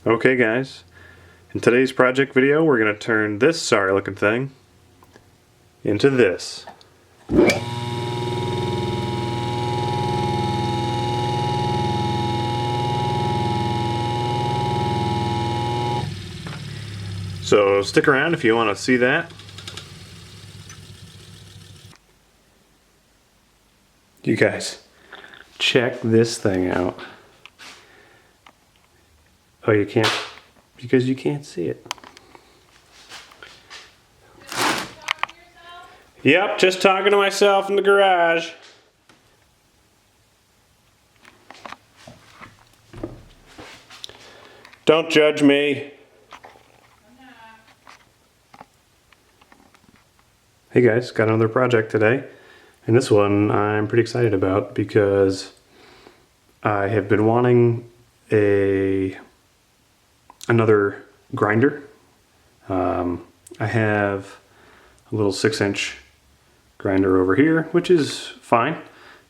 Okay guys, in today's project video we're going to turn this sorry looking thing into this. So stick around if you want to see that. You guys, check this thing out. Oh, you can't, because you can't see it. Yep, just talking to myself in the garage. Don't judge me. Hey guys, got another project today. And this one I'm pretty excited about because I have been wanting another grinder. I have a little 6-inch grinder over here, which is fine.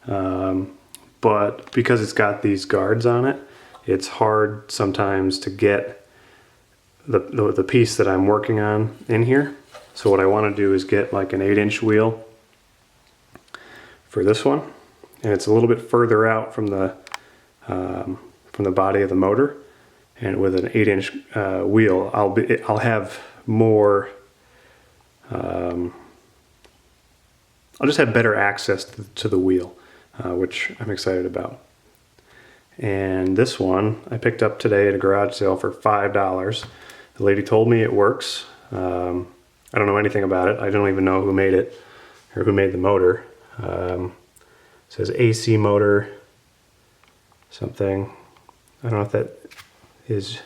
But because it's got these guards on it, it's hard sometimes to get the piece that I'm working on in here. So what I want to do is get like an 8-inch wheel for this one, and it's a little bit further out from the body of the motor. And with an 8-inch wheel, I'll have more. I'll just have better access to the wheel, which I'm excited about. And this one I picked up today at a garage sale for $5. The lady told me it works. I don't know anything about it. I don't even know who made it or who made the motor. It says AC motor something. I don't know if that is,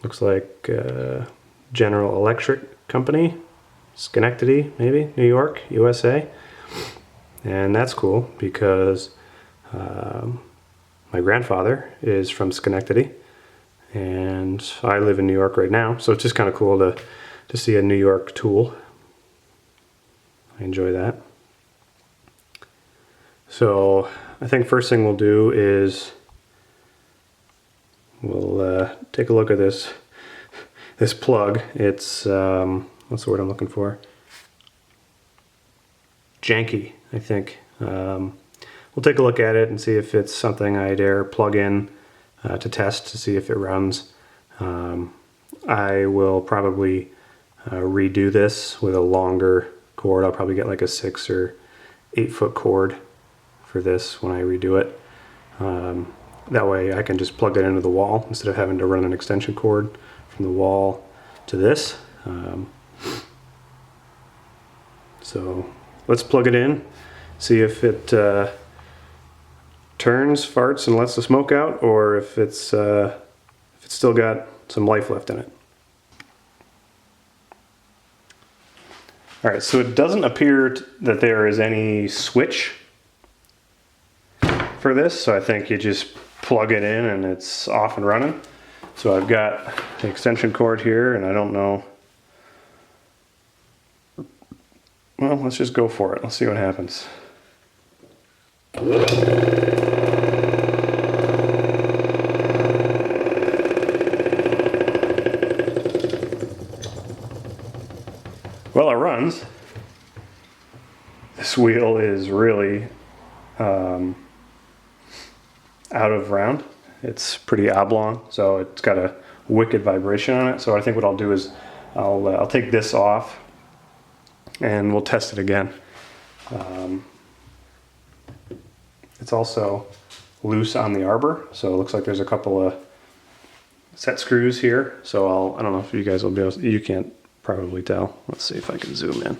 looks like General Electric Company, Schenectady, maybe, New York, USA. And that's cool because my grandfather is from Schenectady and I live in New York right now, so it's just kind of cool to see a New York tool. I enjoy that. So I think first thing we'll do is we'll take a look at this plug. It's what's the word I'm looking for? Janky, I think. We'll take a look at it and see if it's something I dare plug in to test to see if it runs. I will probably redo this with a longer cord. I'll probably get like a 6 or 8 foot cord for this when I redo it. That way I can just plug it into the wall instead of having to run an extension cord from the wall to this. So let's plug it in, see if it turns, farts, and lets the smoke out, or if it's still got some life left in it. All right, so it doesn't appear that there is any switch for this, so I think you just plug it in and it's off and running. So I've got the extension cord here, and I don't know. Well, let's just go for it. Let's see what happens. Well, it runs. This wheel is really out of round. It's pretty oblong, so it's got a wicked vibration on it. So I think what I'll do is I'll take this off and we'll test it again. It's also loose on the arbor, so it looks like there's a couple of set screws here. So I don't know if you guys will be able to, you can't probably tell. Let's see if I can zoom in.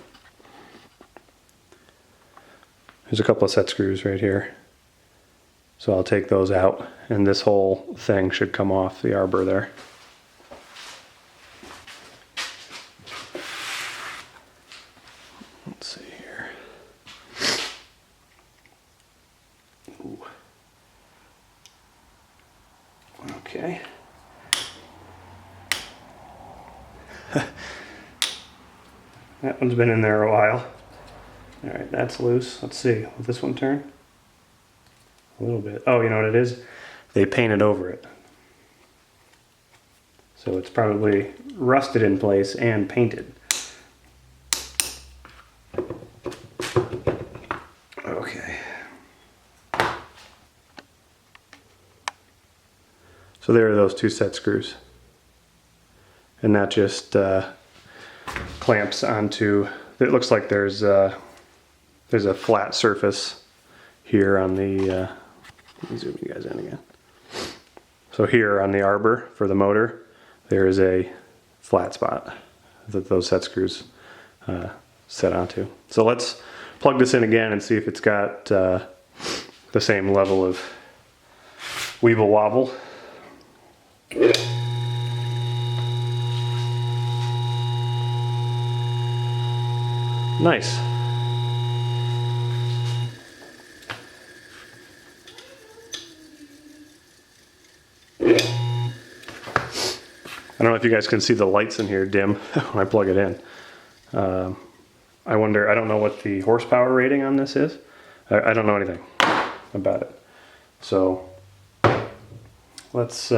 There's a couple of set screws right here. So I'll take those out, and this whole thing should come off the arbor there. Let's see here. Ooh. Okay. That one's been in there a while. All right, that's loose. Let's see, will this one turn? A little bit. Oh, you know what it is? They painted over it. So it's probably rusted in place and painted. Okay. So there are those 2 set screws. And that just clamps onto, it looks like there's a flat surface here on the, let me zoom you guys in again. So here on the arbor for the motor, there is a flat spot that those set screws set onto. So let's plug this in again and see if it's got the same level of weeble wobble. Nice. I don't know if you guys can see the lights in here dim when I plug it in. I wonder, I don't know what the horsepower rating on this is. I don't know anything about it. So let's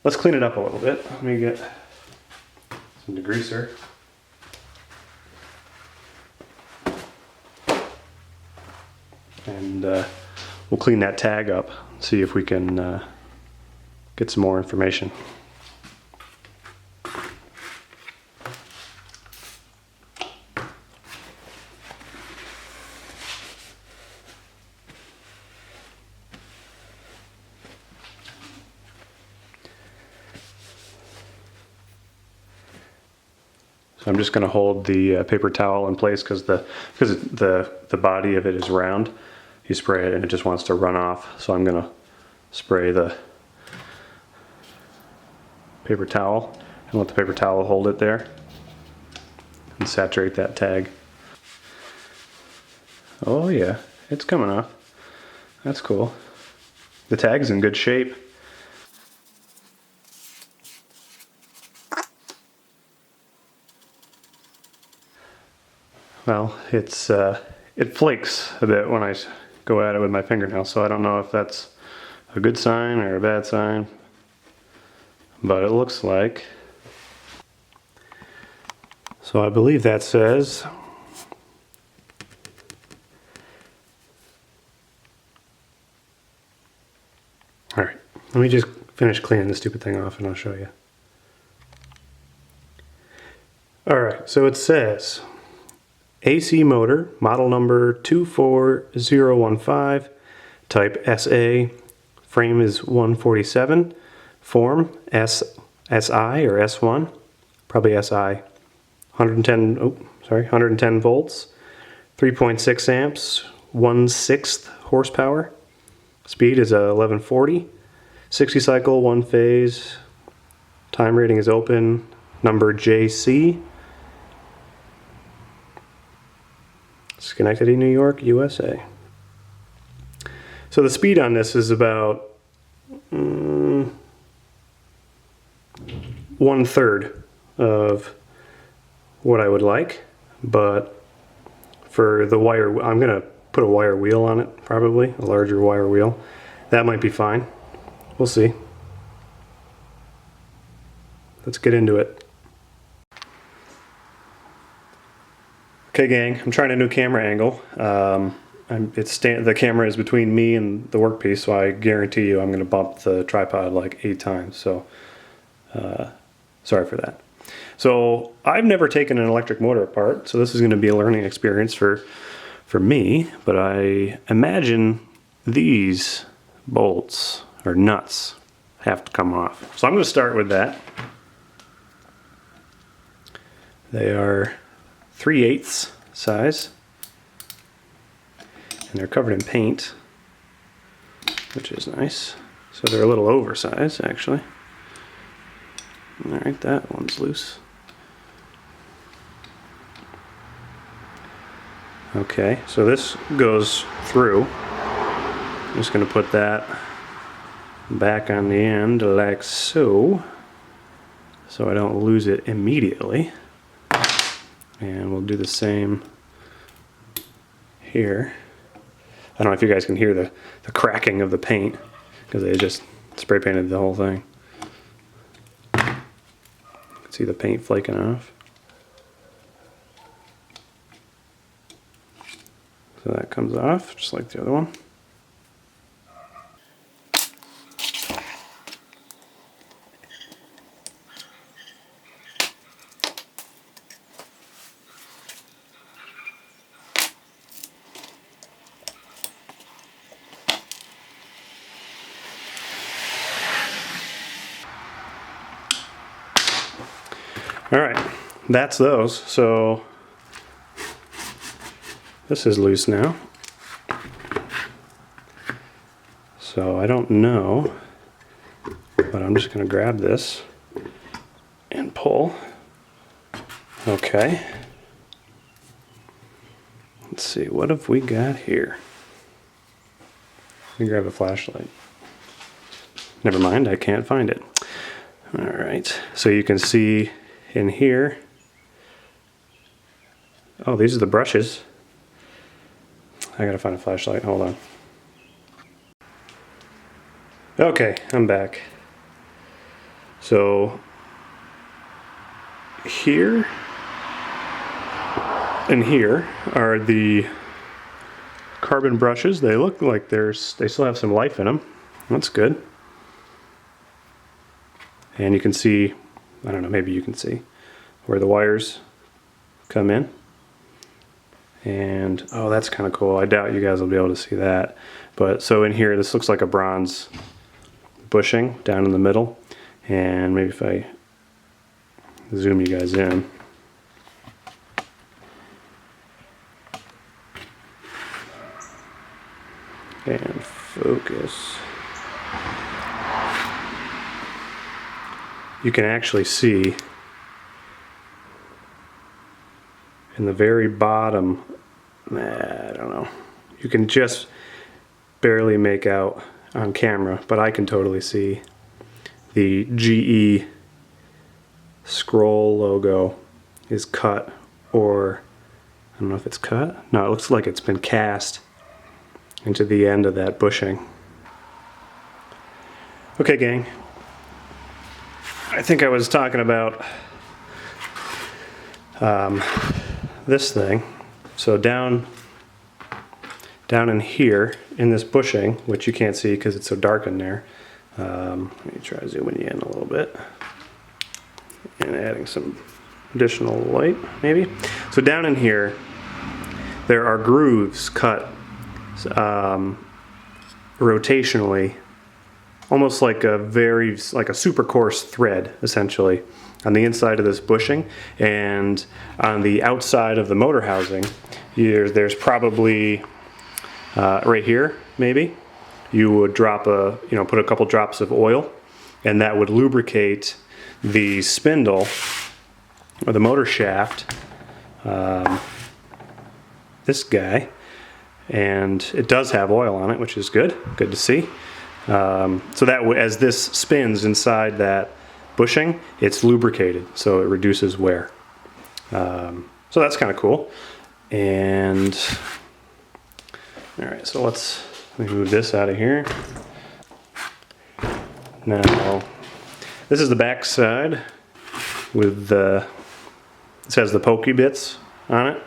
clean it up a little bit. Let me get some degreaser. And we'll clean that tag up, see if we can get some more information. So I'm just going to hold the paper towel in place because the body of it is round. You spray it and it just wants to run off. So I'm going to spray the paper towel and let the paper towel hold it there and saturate that tag. Oh yeah, it's coming off. That's cool. The tag's in good shape. Well, it flakes a bit when I go at it with my fingernail, so I don't know if that's a good sign or a bad sign, but it looks like. So I believe that says all right, let me just finish cleaning this stupid thing off and I'll show you. All right, so it says AC motor, model number 24015, type SA, frame is 147, form SI or S1, probably SI, 110 volts, 3.6 amps, 1/6 horsepower, speed is 1140, 60 cycle, 1 phase, time rating is open, number JC, Schenectady, New York, USA. So the speed on this is about 1/3 of what I would like, but for the wire, I'm gonna put a wire wheel on it, probably, a larger wire wheel. That might be fine. We'll see. Let's get into it. Okay gang, I'm trying a new camera angle. The camera is between me and the workpiece, so I guarantee you I'm going to bump the tripod like 8 times, so sorry for that. So I've never taken an electric motor apart, so this is going to be a learning experience for me, but I imagine these bolts or nuts have to come off. So I'm going to start with that. They are 3/8 size, and they're covered in paint, which is nice. So they're a little oversized, actually. Alright, that one's loose. Okay, so this goes through. I'm just going to put that back on the end like so I don't lose it immediately. And we'll do the same here. I don't know if you guys can hear the cracking of the paint because they just spray painted the whole thing. You can see the paint flaking off. So that comes off just like the other one. All right, that's those. So this is loose now. So I don't know, but I'm just going to grab this and pull. Okay. Let's see, what have we got here? Let me grab a flashlight. Never mind, I can't find it. All right, so you can see in here, oh, these are the brushes. I gotta find a flashlight, hold on. Okay, I'm back. So here and here are the carbon brushes. They look like they still have some life in them. That's good. And you can see, I don't know, maybe you can see where the wires come in. And oh, that's kind of cool. I doubt you guys will be able to see that. But so in here, this looks like a bronze bushing down in the middle. And maybe if I zoom you guys in. And focus. You can actually see in the very bottom, I don't know, you can just barely make out on camera, but I can totally see the GE scroll logo is cut, or I don't know if it's cut. No, it looks like it's been cast into the end of that bushing. Okay, gang. I think I was talking about this thing. So down in here, in this bushing, which you can't see because it's so dark in there. Let me try zooming you in a little bit. And adding some additional light, maybe. So down in here, there are grooves cut rotationally, almost like a super coarse thread, essentially, on the inside of this bushing. And on the outside of the motor housing, there's probably right here, maybe, you would drop put a couple drops of oil, and that would lubricate the spindle or the motor shaft, this guy, and it does have oil on it, which is good to see. So that as this spins inside that bushing, it's lubricated, so it reduces wear. So that's kind of cool. And all right, so let me move this out of here. Now, this is the back side with it says the pokey bits on it.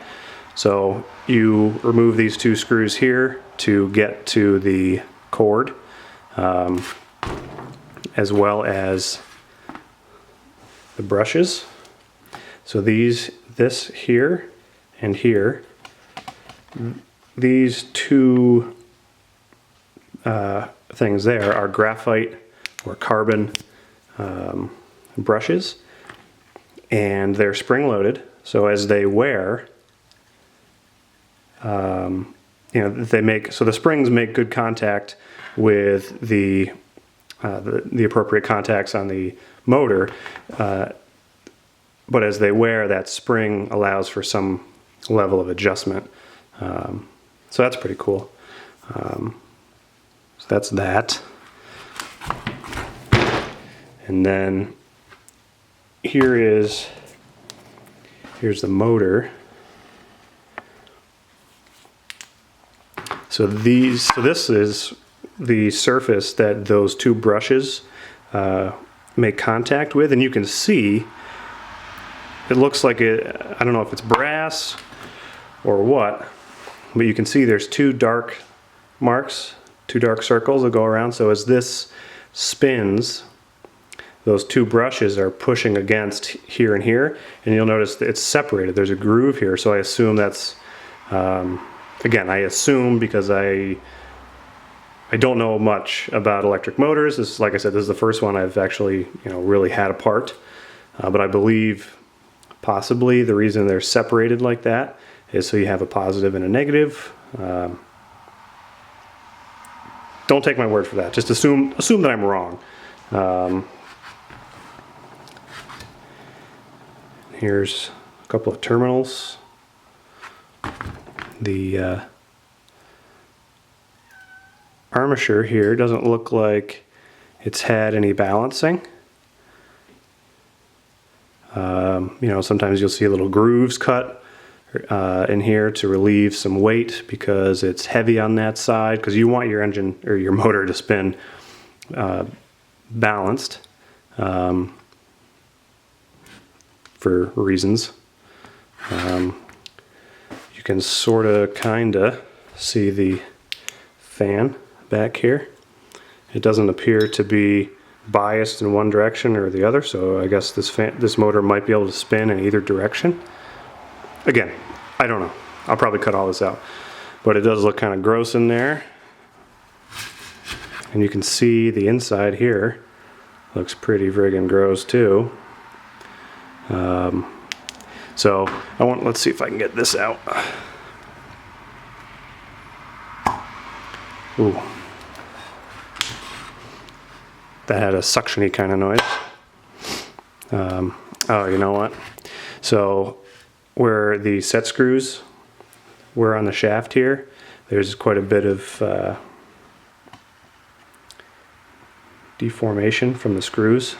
So you remove these two screws here to get to the cord, as well as the brushes. So this here and here, these two things there are graphite or carbon brushes, and they're spring loaded. So as they wear, so the springs make good contact with the appropriate contacts on the motor, but as they wear, that spring allows for some level of adjustment. So that's pretty cool. So that's that. And then here's the motor. So this is the surface that those two brushes make contact with, and you can see it looks like I don't know if it's brass or what, but you can see there's two dark marks, two dark circles that go around. So as this spins, those two brushes are pushing against here and here, and you'll notice that it's separated. There's a groove here, so I assume that's, again, I assume because I don't know much about electric motors. This, like I said, this is the first one I've actually, really had apart. But I believe possibly the reason they're separated like that is so you have a positive and a negative. Don't take my word for that. Just assume that I'm wrong. Here's a couple of terminals. The armature here doesn't look like it's had any balancing. Sometimes you'll see little grooves cut in here to relieve some weight because it's heavy on that side, because you want your engine or your motor to spin balanced for reasons. You can sort of kind of see the fan back here. It doesn't appear to be biased in one direction or the other, so I guess this motor might be able to spin in either direction. Again, I don't know. I'll probably cut all this out, but it does look kind of gross in there. And you can see the inside here looks pretty friggin' gross too. So let's see if I can get this out. Ooh. That had a suction-y kind of noise. Oh, you know what? So where the set screws were on the shaft here, there's quite a bit of deformation from the screws.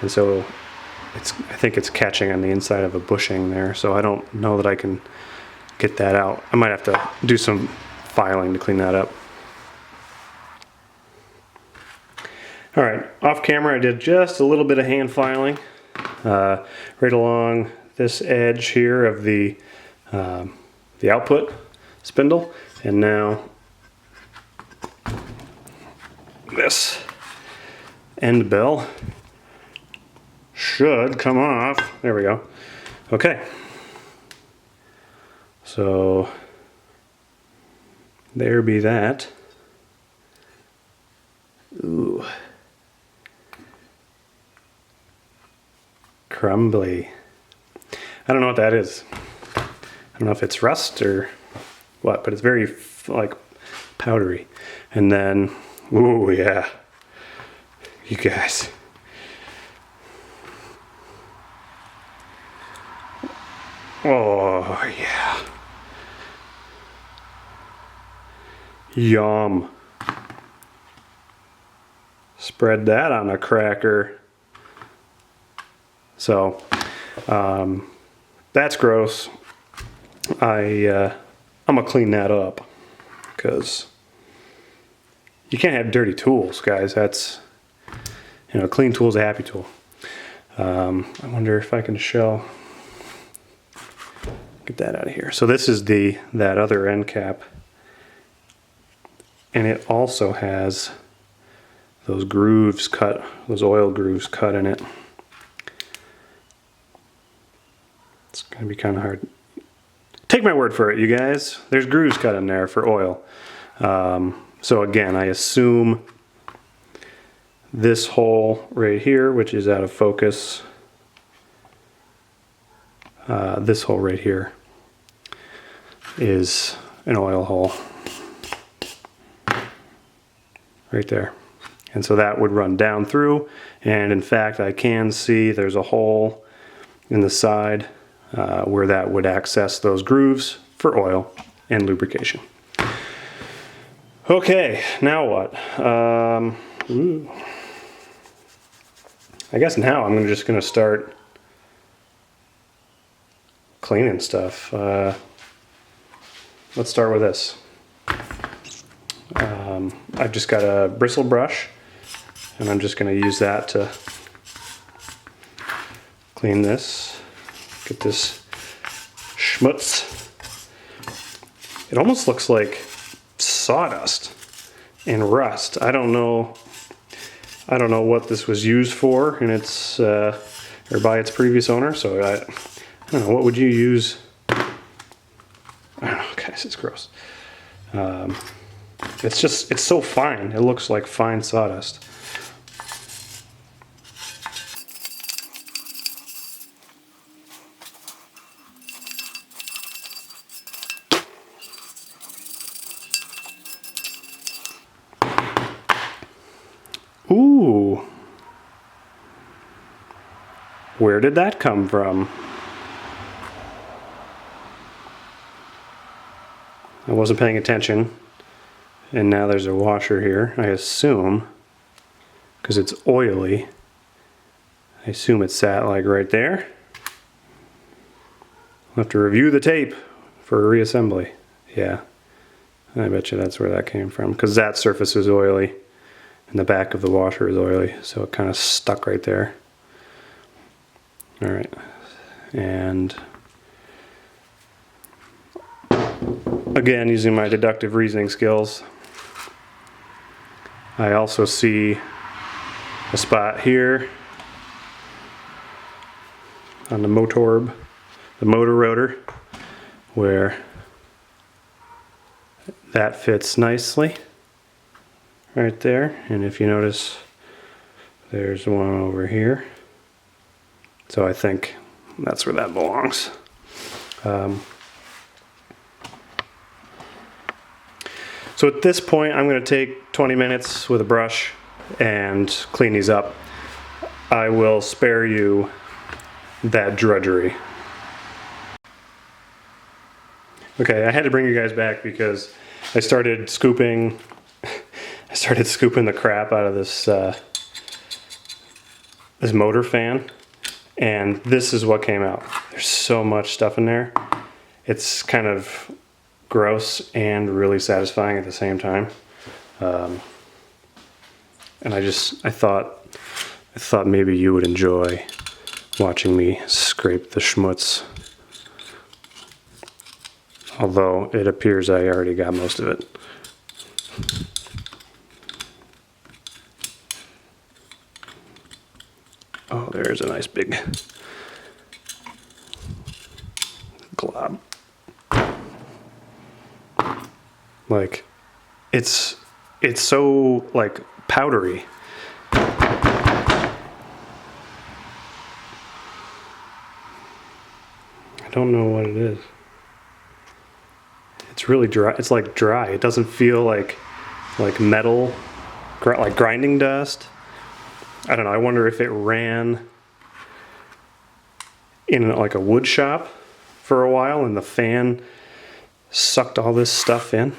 And so I think it's catching on the inside of a bushing there. So I don't know that I can get that out. I might have to do some filing to clean that up. All right, off camera I did just a little bit of hand filing right along this edge here of the output spindle, and now this end bell should come off. There we go. Okay, so there be that. Ooh. Crumbly. I don't know what that is. I don't know if it's rust or what, but it's very like powdery. And then, ooh yeah, you guys. Oh yeah. Yum. Spread that on a cracker. So that's gross. I'm gonna clean that up because you can't have dirty tools, guys. That's, clean tool's a happy tool. I wonder if I can get that out of here. So this is that other end cap, and it also has those grooves cut, those oil grooves cut in it. It's gonna be kind of hard. Take my word for it, you guys. There's grooves cut in there for oil. So again, I assume this hole right here, which is out of focus, this hole right here is an oil hole. Right there. And so that would run down through, and in fact I can see there's a hole in the side where that would access those grooves for oil and lubrication. Okay, now what? I guess now I'm just going to start cleaning stuff. Let's start with this. I've just got a bristle brush, and I'm just going to use that to clean this, get this schmutz. It almost looks like sawdust and rust. I don't know what this was used for in its or by its previous owner, so I don't know, what would you use? I don't know, guys, it's gross. It's so fine. It looks like fine sawdust. Ooh. Where did that come from? I wasn't paying attention, and now there's a washer here, I assume, because it's oily. I assume it sat like right there. I'll have to review the tape for reassembly. Yeah, I bet you that's where that came from, because that surface is oily, and the back of the washer is oily, so it kind of stuck right there. All right, and again, using my deductive reasoning skills, I also see a spot here on the motor rotor, where that fits nicely right there. And if you notice, there's one over here. So I think that's where that belongs. So at this point, I'm going to take 20 minutes with a brush and clean these up. I will spare you that drudgery. Okay, I had to bring you guys back because I started scooping the crap out of this this motor fan, and this is what came out. There's so much stuff in there. It's kind of gross and really satisfying at the same time. And I thought maybe you would enjoy watching me scrape the schmutz. Although it appears I already got most of it. Oh, there's a nice big glob. Like, it's so like powdery. I don't know what it is. It's really dry. It's like dry. It doesn't feel like metal, like grinding dust. I don't know. I wonder if it ran in like a wood shop for a while and the fan sucked all this stuff in.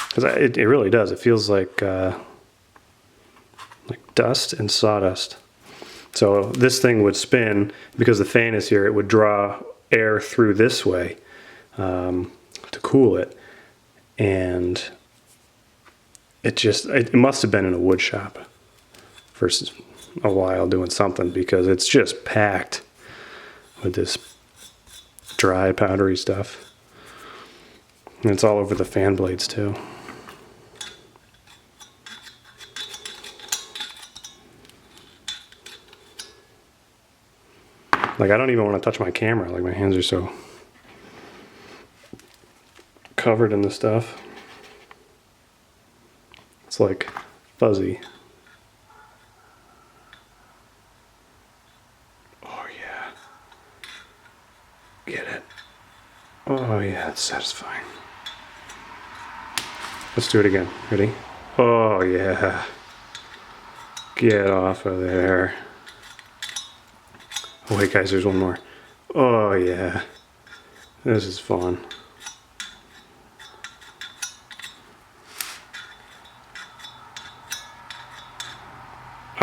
Because it really does. It feels like dust and sawdust. So this thing would spin because the fan is here. It would draw air through this way to cool it, and it must have been in a wood shop for a while doing something, because it's just packed with this dry powdery stuff, and it's all over the fan blades too. Like, I don't even want to touch my camera, like my hands are so covered in the stuff. It's like fuzzy. Oh yeah. Get it. Oh yeah, it's satisfying. Let's do it again. Ready? Oh yeah. Get off of there. Oh wait guys, there's one more. Oh yeah. This is fun.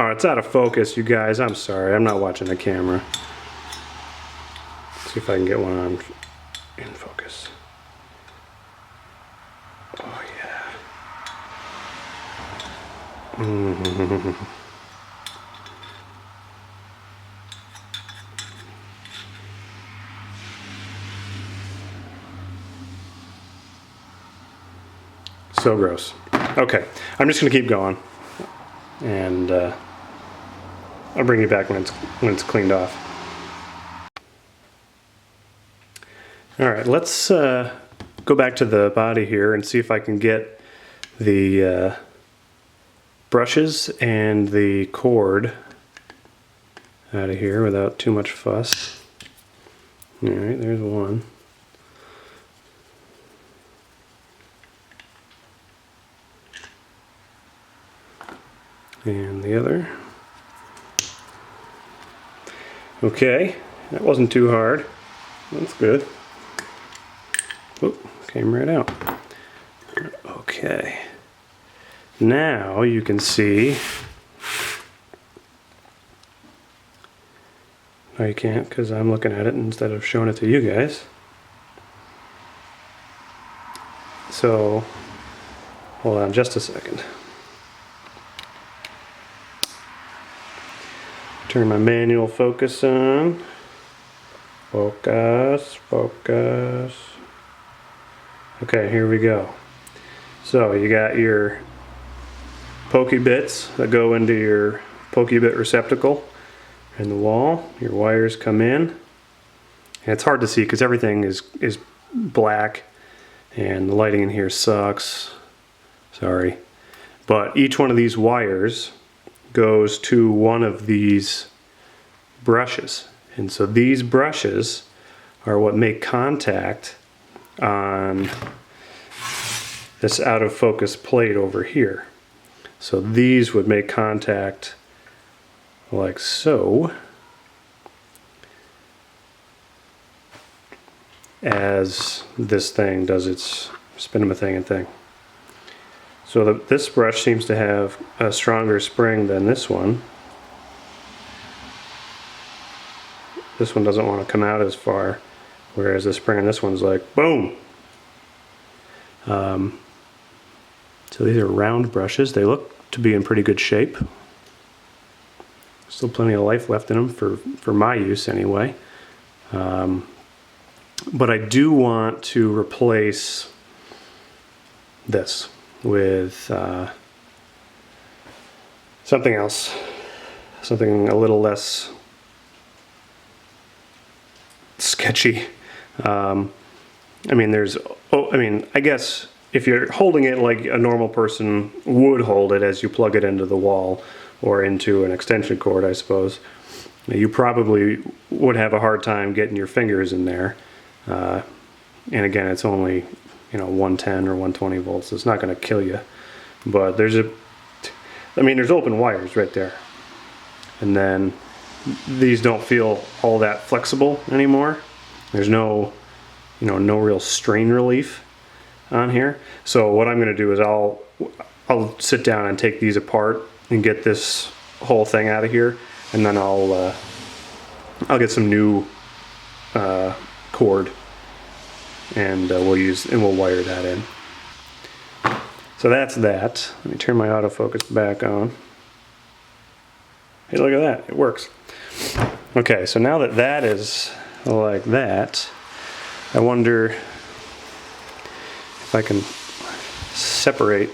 Oh, it's out of focus, you guys. I'm sorry. I'm not watching the camera. Let's see if I can get one on in focus. Oh, yeah. So gross. Okay, I'm just gonna keep going, and I'll bring you back when it's cleaned off. All right, let's go back to the body here and see if I can get the brushes and the cord out of here without too much fuss. All right, there's one. And the other. Okay, that wasn't too hard. That's good. Oop, came right out. Okay. Now you can see. No, you can't, because I'm looking at it instead of showing it to you guys. So, hold on just a second. Turn my manual focus on. Focus, focus. Okay, here we go. So you got your pokey bits that go into your pokey bit receptacle in the wall. Your wires come in. And it's hard to see because everything is black and the lighting in here sucks. Sorry. But each one of these wires goes to one of these brushes, and so these brushes are what make contact on this out of focus plate over here. So these would make contact like so as this thing does its spin-a-thing thing. So this brush seems to have a stronger spring than this one. This one doesn't want to come out as far, whereas the spring on this one's like, boom! So these are round brushes. They look to be in pretty good shape. Still plenty of life left in them for my use anyway. But I do want to replace this with something else, something a little less sketchy. I guess if you're holding it like a normal person would hold it as you plug it into the wall or into an extension cord, I suppose, you probably would have a hard time getting your fingers in there. And again, it's only 110 or 120 volts. It's not going to kill you, but there's open wires right there, and then these don't feel all that flexible anymore. There's no real strain relief on here. So what I'm going to do is I'll sit down and take these apart and get this whole thing out of here, and then I'll get some new cord. And we'll wire that in. So that's that. Let me turn my autofocus back on. Hey, look at that, it works. Okay, so now that that is like that, I wonder if I can separate.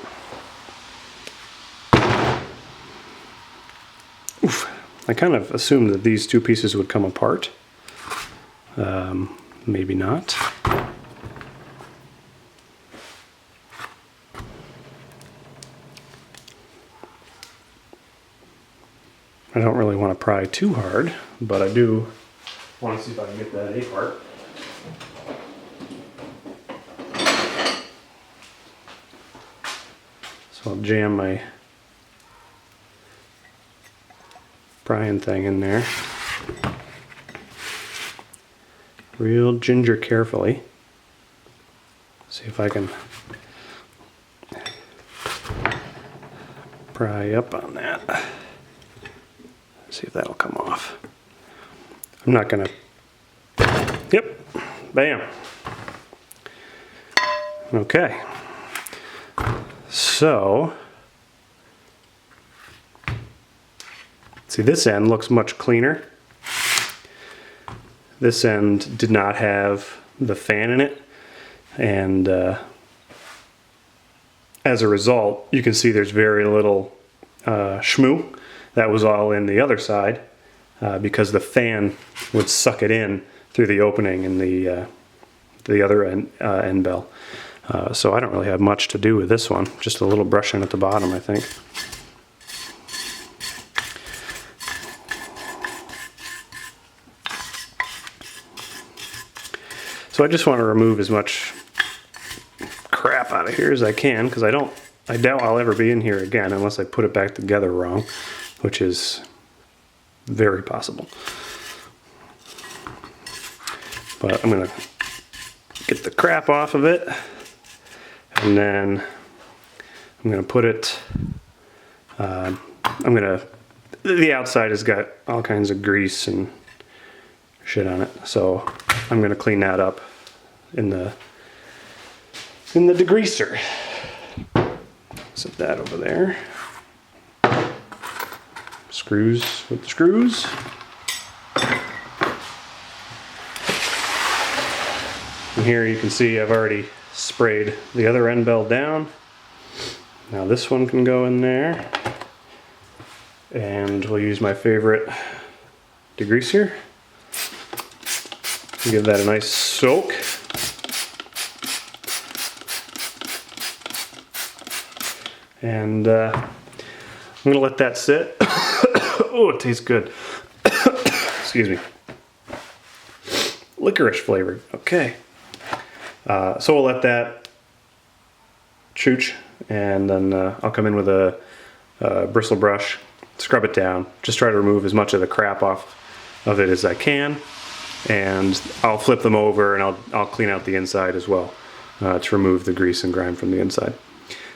Oof, I kind of assumed that these two pieces would come apart. Maybe not. I don't really want to pry too hard, but I do want to see if I can get that apart. So I'll jam my prying thing in there. Real ginger carefully. See if I can pry up on that. See if that'll come off. I'm not gonna. Yep. Bam. Okay. So See, this end looks much cleaner. This end did not have the fan in it, and as a result, you can see there's very little shmoo. That was all in the other side because the fan would suck it in through the opening in the other end bell. So I don't really have much to do with this one, just a little brushing at the bottom, I think. So I just want to remove as much crap out of here as I can, because I doubt I'll ever be in here again unless I put it back together wrong, which is very possible. But I'm going to get the crap off of it, and then I'm going to put it, the outside has got all kinds of grease and shit on it, so I'm going to clean that up in the degreaser. Set that over there. Screws with the screws. And here you can see I've already sprayed the other end bell down. Now this one can go in there. And we'll use my favorite degreaser. Give that a nice soak. And I'm gonna let that sit. Oh, it tastes good. Excuse me. Licorice flavored, okay. So we'll let that chooch, and then I'll come in with a bristle brush, scrub it down, just try to remove as much of the crap off of it as I can. And I'll flip them over and I'll clean out the inside as well to remove the grease and grime from the inside.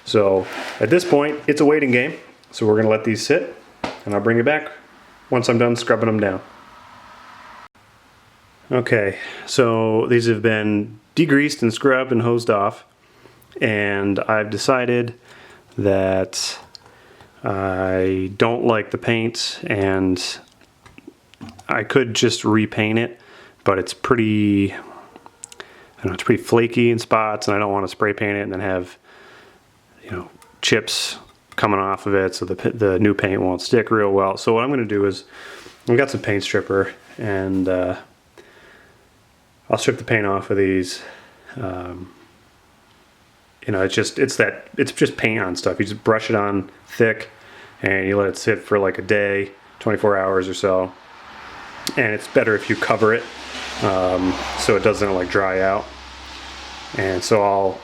So at this point, it's a waiting game. So we're gonna let these sit, and I'll bring it back once I'm done scrubbing them down. Okay, so these have been degreased and scrubbed and hosed off, and I've decided that I don't like the paint, and I could just repaint it, but it's pretty, I don't know, it's pretty flaky in spots, and I don't want to spray paint it and then have, you know, chips coming off of it, so the new paint won't stick real well. So what I'm going to do is, I've got some paint stripper, and I'll strip the paint off of these. You know, it's just paint on stuff. You just brush it on thick, and you let it sit for like a day, 24 hours or so. And it's better if you cover it so it doesn't like dry out. And so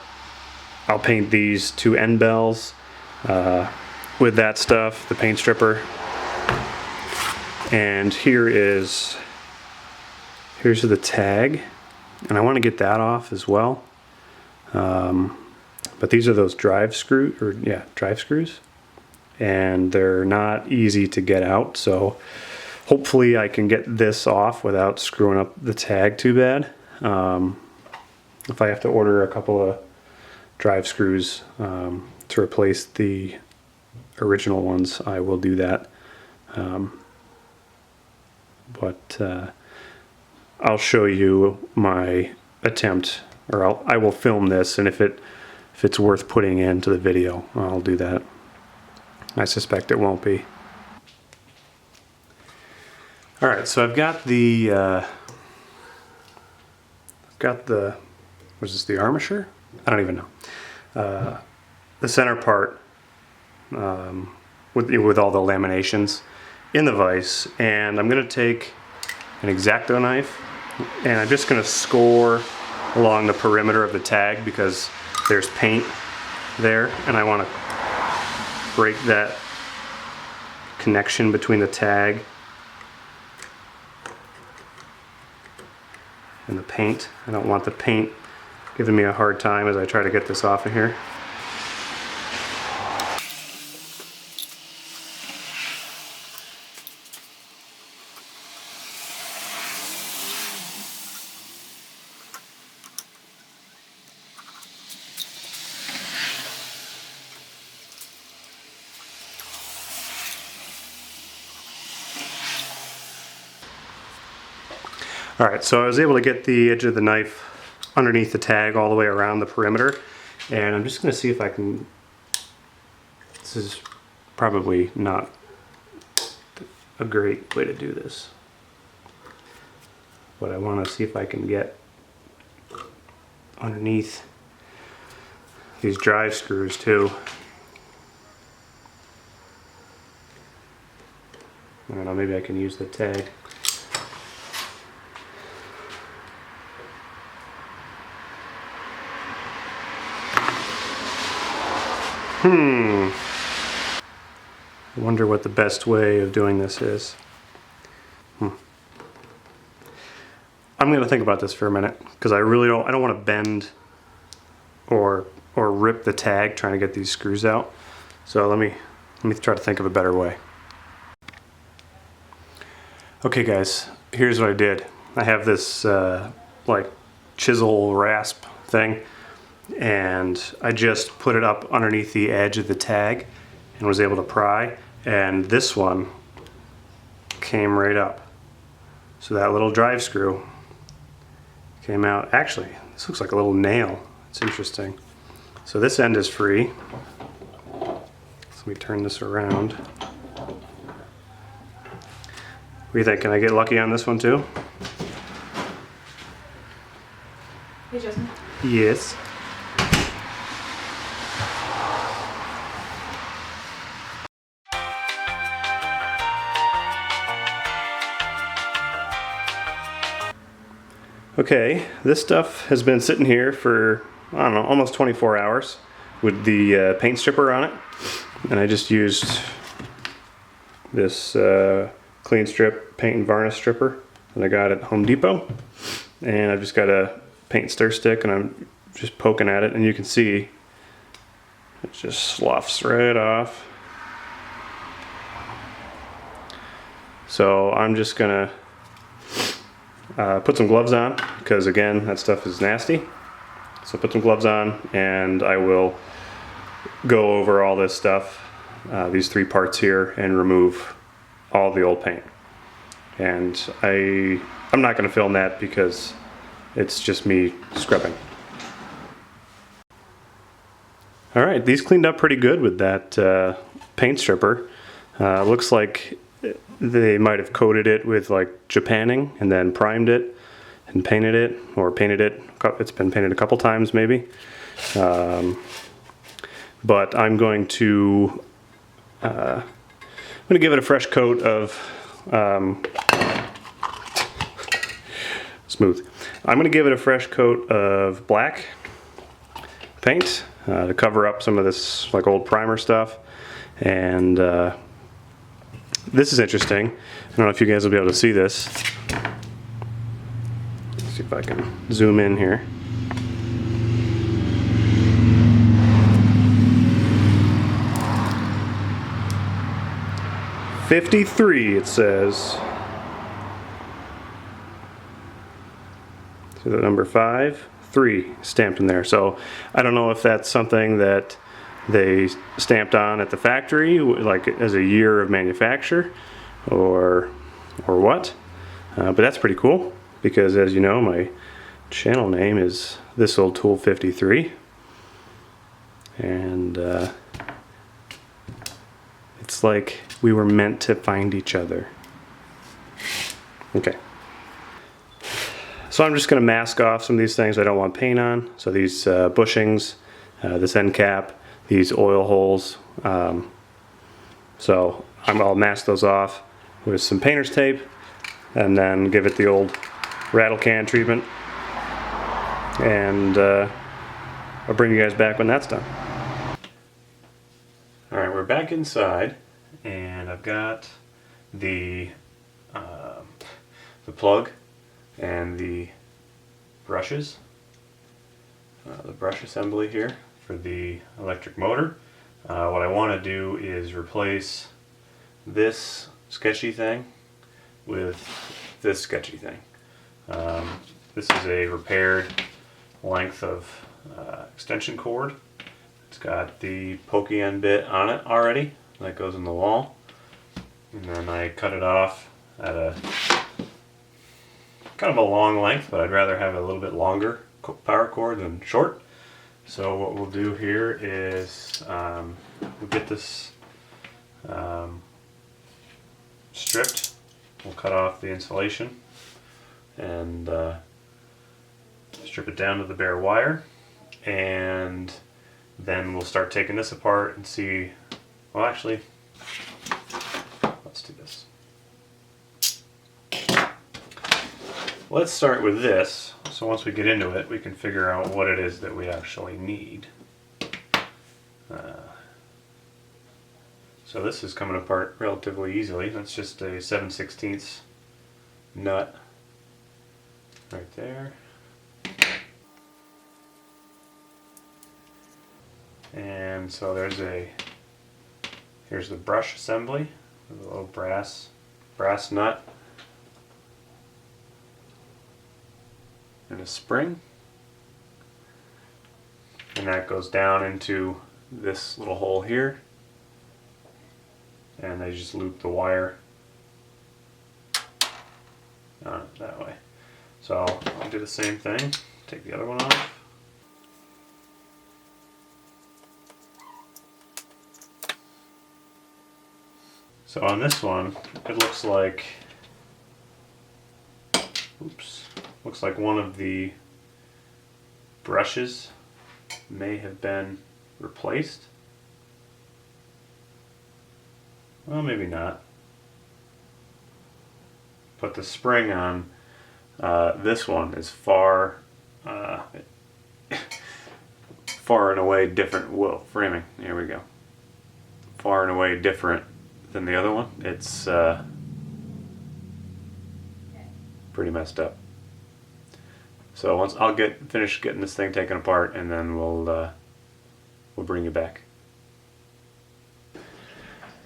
I'll paint these two end bells with that stuff, the paint stripper. And here's the tag, and I want to get that off as well. But these are those drive screws, and they're not easy to get out. So hopefully I can get this off without screwing up the tag too bad. If I have to order a couple of drive screws to replace the original ones, I will do that. But I'll show you my attempt, or I will film this, and if it's worth putting into the video, I'll do that. I suspect it won't be. All right, so I've got the was this the armature? I don't even know. The center part with all the laminations in the vise, and I'm going to take an X-Acto knife, and I'm just going to score along the perimeter of the tag because there's paint there, and I want to break that connection between the tag and the paint. I don't want the paint giving me a hard time as I try to get this off of here. All right, so I was able to get the edge of the knife underneath the tag all the way around the perimeter, and I'm just going to see if I can. This is probably not a great way to do this, but I want to see if I can get underneath these drive screws too. I don't know, maybe I can use the tag. I wonder what the best way of doing this is. I'm going to think about this for a minute, because I don't want to bend or rip the tag trying to get these screws out. So let me try to think of a better way. Okay guys, here's what I did. I have this like chisel rasp thing, and I just put it up underneath the edge of the tag and was able to pry, and this one came right up. So that little drive screw came out. Actually, this looks like a little nail. It's interesting. So this end is free. So let me turn this around. What do you think? Can I get lucky on this one too? Hey, Justin. Yes. Okay, this stuff has been sitting here for, I don't know, almost 24 hours with the paint stripper on it. And I just used this clean strip paint and varnish stripper that I got at Home Depot. And I've just got a paint stir stick and I'm just poking at it, and you can see it just sloughs right off. So I'm just gonna put some gloves on, because again, that stuff is nasty. So put some gloves on and I will go over all this stuff, these three parts here, and remove all the old paint. And I'm not going to film that because it's just me scrubbing. Alright, these cleaned up pretty good with that paint stripper. Looks like they might have coated it with like Japanning and then primed it and painted it, or painted it. It's been painted a couple times maybe. But I'm going to give it a fresh coat of smooth. I'm going to give it a fresh coat of black paint to cover up some of this like old primer stuff. And this is interesting. I don't know if you guys will be able to see this. Let's see if I can zoom in here. .53 it says. So the number 5-3 stamped in there. So I don't know if that's something that they stamped on at the factory, like as a year of manufacture, or what. But that's pretty cool, because as you know, my channel name is This Old Tool 53, and it's like we were meant to find each other. Okay. So I'm just going to mask off some of these things I don't want paint on. So these bushings, this end cap, these oil holes. So I'll mask those off with some painter's tape, and then give it the old rattle can treatment. And I'll bring you guys back when that's done. Alright, we're back inside, and I've got the plug and the brushes, the brush assembly here for the electric motor. What I want to do is replace this sketchy thing with this sketchy thing. This is a repaired length of extension cord. It's got the pokey end bit on it already that goes in the wall, and then I cut it off at a kind of a long length, but I'd rather have a little bit longer power cord than short. So what we'll do here is we'll get this stripped. We'll cut off the insulation and strip it down to the bare wire, and then we'll start taking this apart and see, well actually, let's do this. Let's start with this, so once we get into it we can figure out what it is that we actually need. So this is coming apart relatively easily. That's just a 7/16 nut right there. And so here's the brush assembly, with a little brass nut and a spring, and that goes down into this little hole here, and they just loop the wire on it that way. So I'll do the same thing, take the other one off. So on this one, it looks like, looks like one of the brushes may have been replaced. Well, maybe not. But the spring on this one is far and away different. Whoa, framing. Here we go. Far and away different than the other one. It's pretty messed up. So once I'll finish getting this thing taken apart, and then we'll bring you back.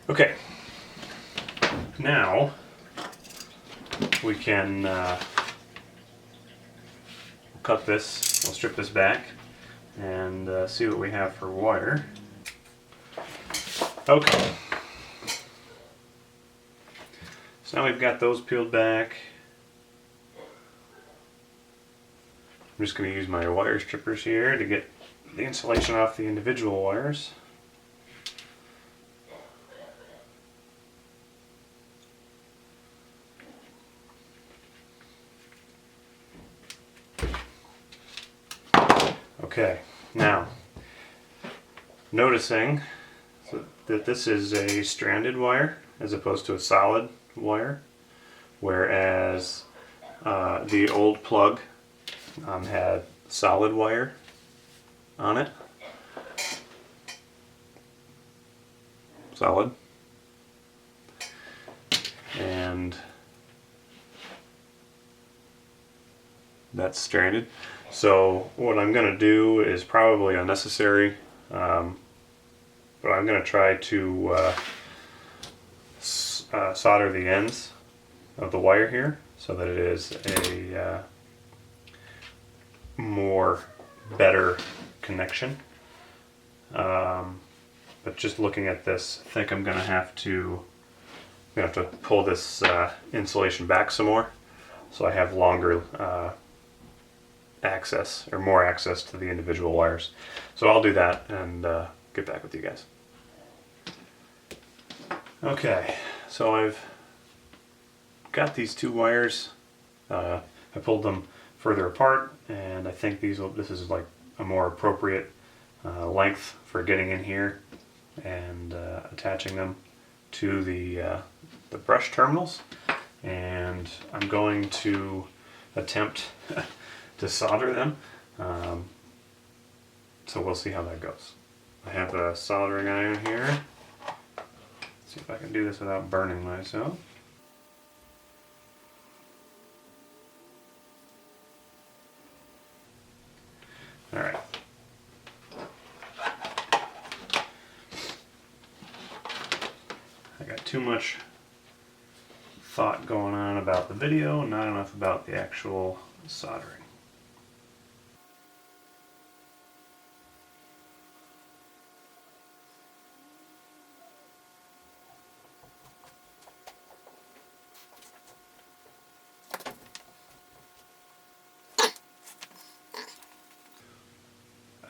Okay. Now we can cut this. We'll strip this back and see what we have for wire. Okay. So now we've got those peeled back. I'm just going to use my wire strippers here to get the insulation off the individual wires. Okay, now noticing that this is a stranded wire as opposed to a solid wire, whereas the old plug had solid wire on it. Solid. And that's stranded. So what I'm going to do is probably unnecessary, but I'm going to try to solder the ends of the wire here so that it is a better connection. But just looking at this, I think I'm going to have to pull this insulation back some more, so I have longer access, or more access to the individual wires. So I'll do that and get back with you guys. Okay, so I've got these two wires. I pulled them further apart, and I think this is like a more appropriate length for getting in here and attaching them to the brush terminals. And I'm going to attempt to solder them. So we'll see how that goes. I have a soldering iron here. Let's see if I can do this without burning myself. Alright. I got too much thought going on about the video, not enough about the actual soldering.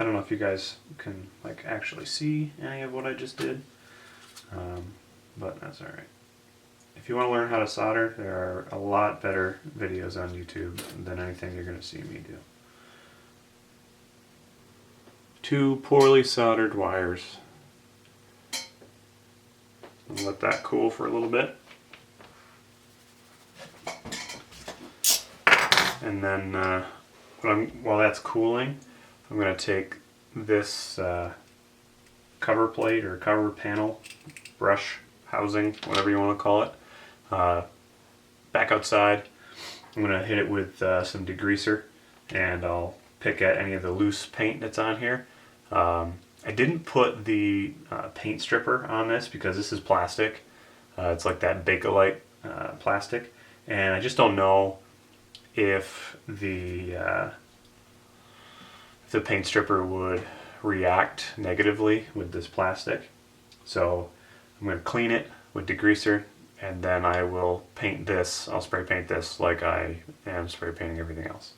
I don't know if you guys can like actually see any of what I just did, but that's alright. If you want to learn how to solder, there are a lot better videos on YouTube than anything you're going to see me do. 2 poorly soldered wires. I'll let that cool for a little bit. And then while that's cooling, I'm going to take this cover plate or cover panel, brush housing, whatever you want to call it, back outside. I'm going to hit it with some degreaser, and I'll pick at any of the loose paint that's on here. I didn't put the paint stripper on this because this is plastic. It's like that Bakelite plastic, and I just don't know if the paint stripper would react negatively with this plastic. So I'm going to clean it with degreaser, and then I will paint this. I'll spray paint this like I am spray painting everything else.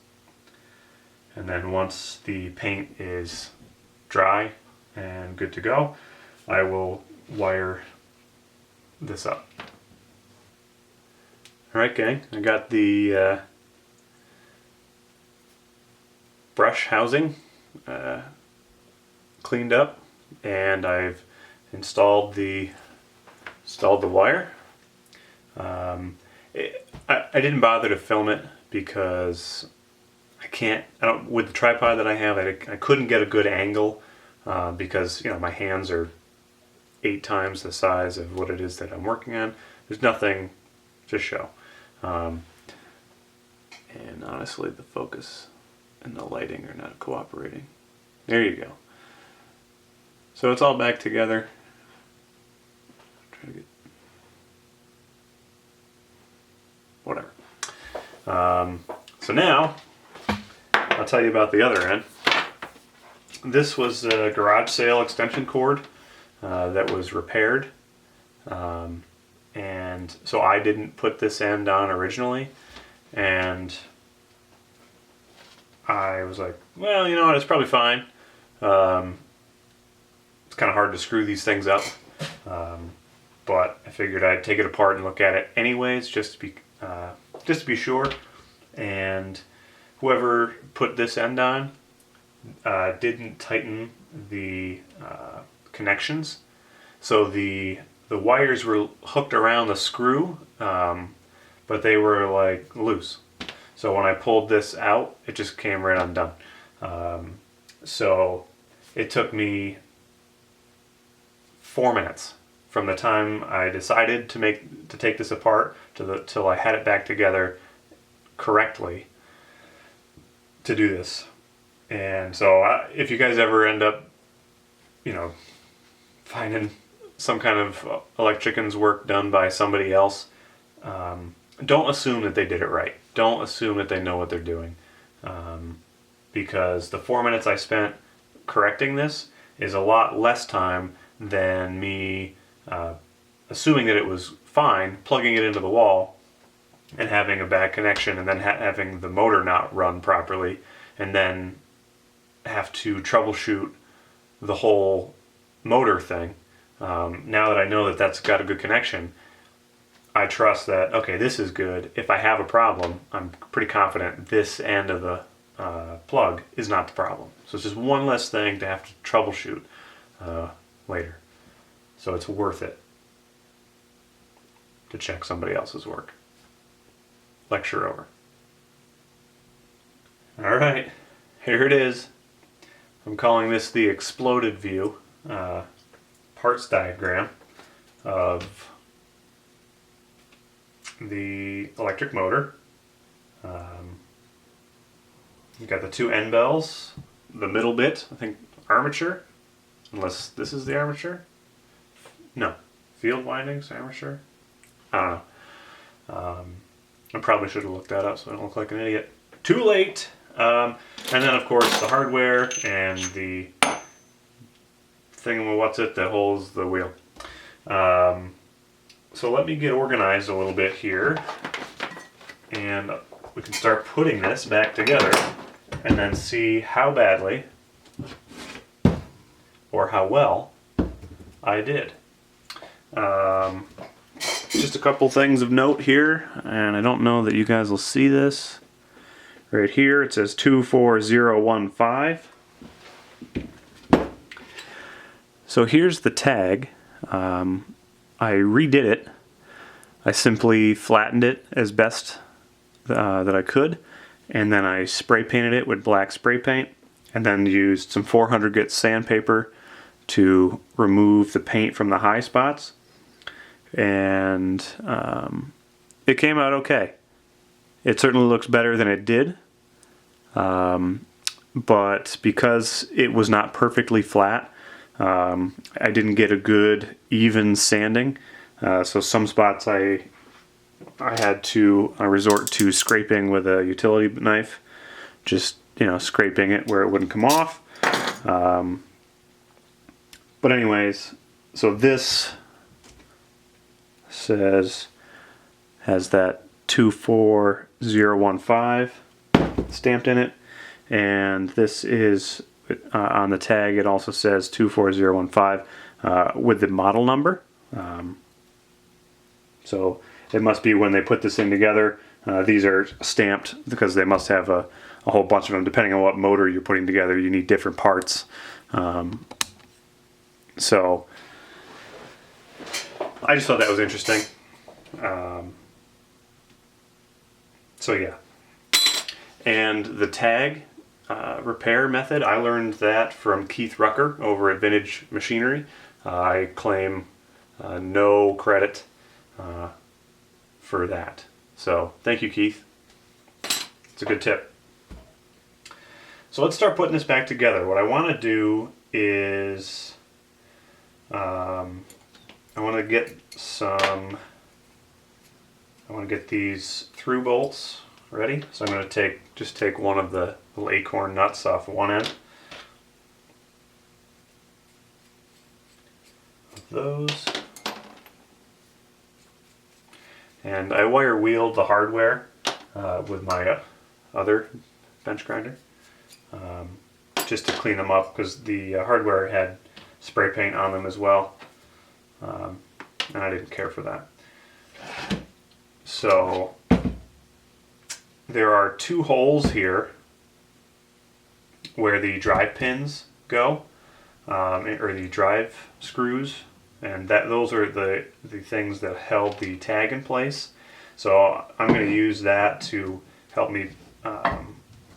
And then once the paint is dry and good to go, I will wire this up. Alright gang, I got the brush housing cleaned up, and I've installed the wire. I didn't bother to film it because with the tripod that I have, I couldn't get a good angle because my hands are 8 times the size of what it is that I'm working on. There's nothing to show. And honestly, the focus and the lighting are not cooperating. There you go. So it's all back together. Try to get whatever. So now I'll tell you about the other end. This was a garage sale extension cord that was repaired, and so I didn't put this end on originally, and I was like, well, you know what, it's probably fine. It's kind of hard to screw these things up, but I figured I'd take it apart and look at it anyways, just to be sure. And whoever put this end on didn't tighten the connections, so the wires were hooked around the screw, but they were like loose. So when I pulled this out, it just came right undone. So it took me 4 minutes from the time I decided to take this apart till I had it back together correctly to do this. And so if you guys ever end up, finding some kind of electrician's work done by somebody else, don't assume that they did it right. Don't assume that they know what they're doing, because the 4 minutes I spent correcting this is a lot less time than me assuming that it was fine, plugging it into the wall, and having a bad connection, and then having the motor not run properly, and then have to troubleshoot the whole motor thing. Now that I know that that's got a good connection, I trust that, okay, this is good. If I have a problem, I'm pretty confident this end of the plug is not the problem. So it's just one less thing to have to troubleshoot later. So it's worth it to check somebody else's work. Lecture over. Alright, here it is. I'm calling this the exploded view parts diagram of the electric motor. You've got the 2 end bells, the middle bit, I think armature, unless this is the armature. No, field windings, armature. I don't know. I probably should have looked that up so I don't look like an idiot. Too late! And then of course the hardware and the thingamawhatsit that holds the wheel. So let me get organized a little bit here, and we can start putting this back together and then see how badly or how well I did. Just a couple things of note here, and I don't know that you guys will see this. Right here it says 24015. So here's the tag. I redid it. I simply flattened it as best that I could, and then I spray painted it with black spray paint, and then used some 400 grit sandpaper to remove the paint from the high spots. And it came out okay. It certainly looks better than it did, but because it was not perfectly flat, I didn't get a good even sanding. So some spots I had to resort to scraping with a utility knife, just scraping it where it wouldn't come off. But anyways, so this has that 24015 stamped in it, and this is on the tag. It also says 24015 with the model number. So it must be when they put this in together. These are stamped because they must have a whole bunch of them. Depending on what motor you're putting together, you need different parts. So I just thought that was interesting. So yeah. And the tag repair method, I learned that from Keith Rucker over at Vintage Machinery. I claim no credit for that. So thank you, Keith. It's a good tip. So let's start putting this back together. What I want to do is I want to get these through bolts ready. So I'm going to just take one of the little acorn nuts off one end of those, and I wire wheeled the hardware with my other bench grinder just to clean them up, because the hardware had spray paint on them as well, and I didn't care for that. So there are two holes here where the drive pins go, or the drive screws, and those are the things that held the tag in place. So I'm going to use that to help me. I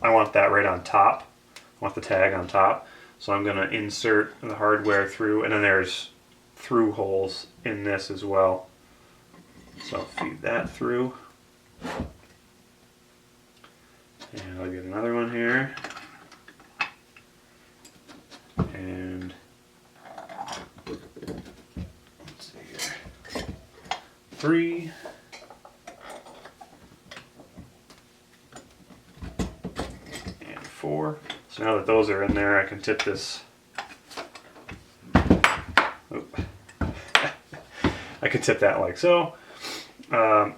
want that right on top. I want the tag on top. So I'm going to insert the hardware through, and then there's through holes in this as well. So I'll feed that through. And I'll get another one here. And let's see here. 3. And 4. So now that those are in there, I can tip this. I can tip that like so.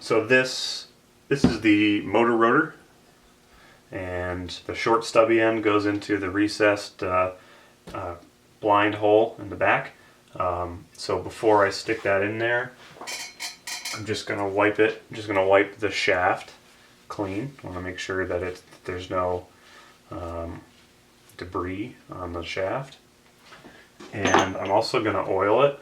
So this is the motor rotor, and the short stubby end goes into the recessed blind hole in the back. So before I stick that in there, I'm just going to wipe it. I'm just going to wipe the shaft clean. I want to make sure that there's no debris on the shaft. And I'm also going to oil it,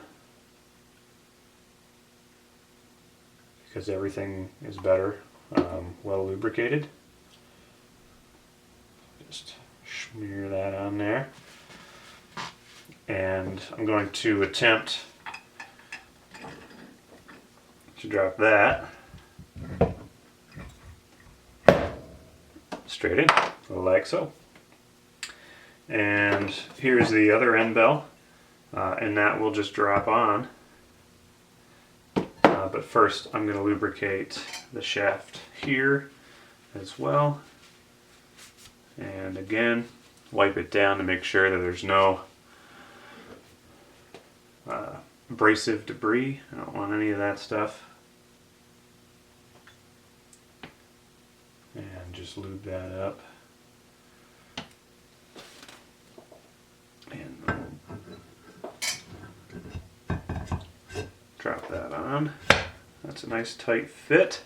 because everything is better well lubricated. Just smear that on there. And I'm going to attempt to drop that straight in, like so. And here's the other end bell, and that will just drop on. But first I'm going to lubricate the shaft here as well. And again, wipe it down to make sure that there's no abrasive debris. I don't want any of that stuff. And just lube that up. And that on. That's a nice tight fit.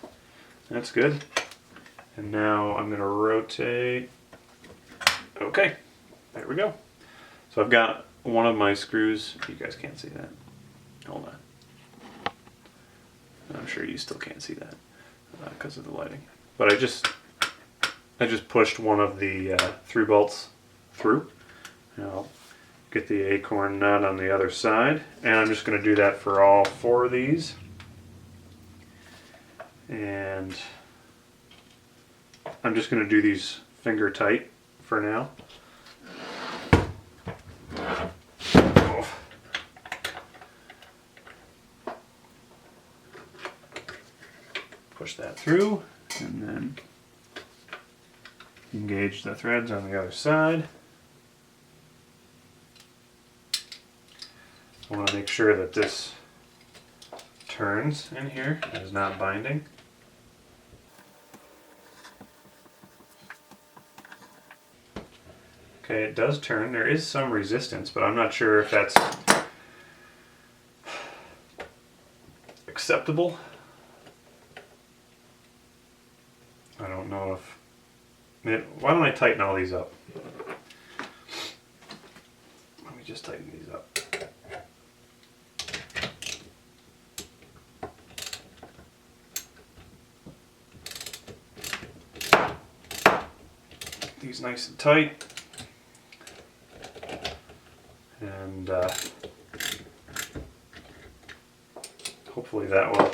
That's good. And now I'm going to rotate. Okay, there we go. So I've got one of my screws. You guys can't see that. Hold on. I'm sure you still can't see that because of the lighting. But I just pushed one of the 3 bolts through. Now get the acorn nut on the other side, and I'm just going to do that for all 4 of these. And I'm just going to do these finger tight for now. Oh. Push that through, and then engage the threads on the other side. I want to make sure that this turns in here and is not binding. Okay, it does turn. There is some resistance, but I'm not sure if that's acceptable. I don't know if... Why don't I tighten all these up? Let me just tighten these up. These nice and tight. And hopefully that will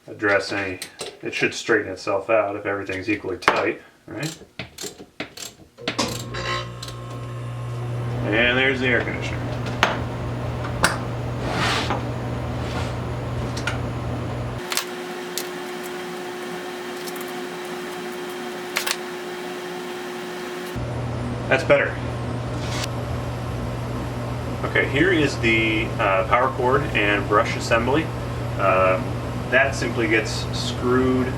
address any... It should straighten itself out if everything's equally tight, right? And there's the air conditioner. That's better. Okay, here is the power cord and brush assembly. That simply gets screwed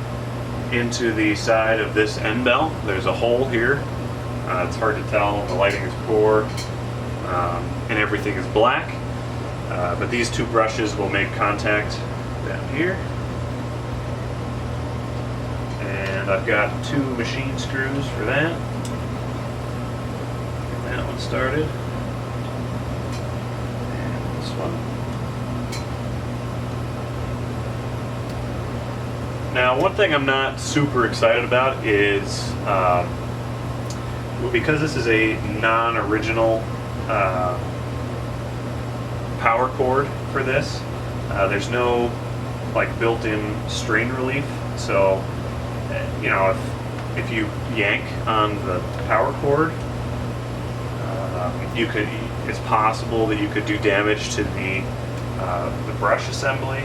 into the side of this end bell. There's a hole here. It's hard to tell, the lighting is poor, and everything is black. But these 2 brushes will make contact down here. And I've got 2 machine screws for that. Get that one started. And this one. Now, one thing I'm not super excited about is, because this is a non-original power cord for this, there's no like built-in strain relief. So, you know, if you yank on the power cord, it's possible that you could do damage to the brush assembly.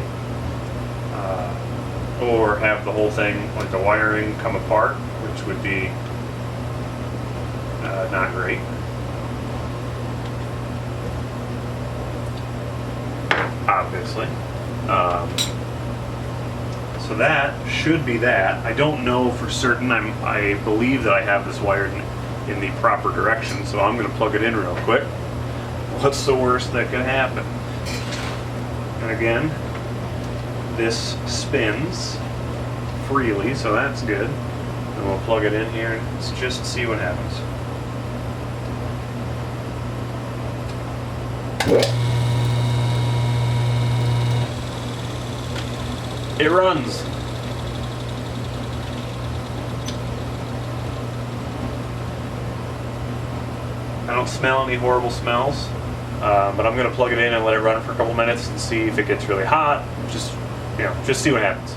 Or have the whole thing, like the wiring, come apart, which would be not great. Obviously. So that should be that. I don't know for certain. I believe that I have this wired in the proper direction, so I'm going to plug it in real quick. What's the worst that could happen? And again, this spins freely, so that's good. And we'll plug it in here and let's just see what happens. It runs. I don't smell any horrible smells, but I'm going to plug it in and let it run for a couple minutes and see if it gets really hot. Just see what happens.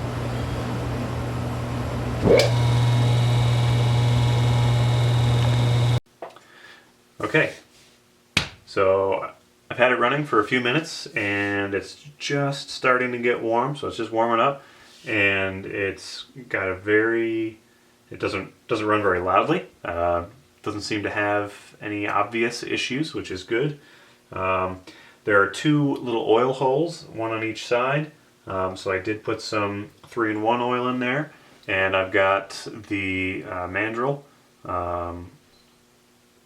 Okay, so I've had it running for a few minutes and it's just starting to get warm, so it's just warming up, and it's got it doesn't run very loudly. Doesn't seem to have any obvious issues, which is good. There are 2 little oil holes, one on each side. So I did put some 3-in-1 oil in there, and I've got the mandrel